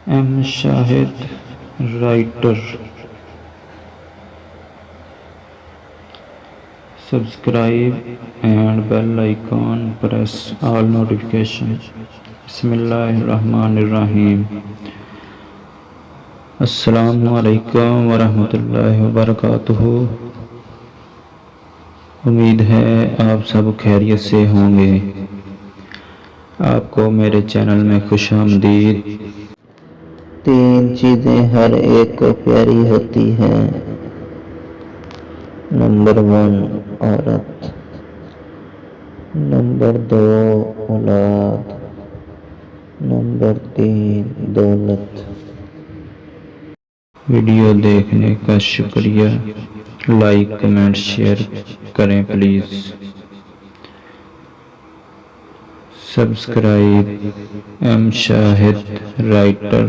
M Shahid writer. Subscribe and bell icon, press all notifications. Bismillahirrahmanirrahim. Assalamu alaikum warahmatullahi wabarakatuh. امید ہے آپ سب خیریت سے ہوں گے. آپ کو میرے چینل میں خوش آمدید. 3 چیزیں ہر ایک کو پیاری ہوتی ہیں. نمبر 1 عورت، نمبر 2 اولاد، نمبر 3 دولت. ویڈیو دیکھنے کا شکریہ. لائک کمنٹ شیئر کریں please. Subscribe M Shahid writer.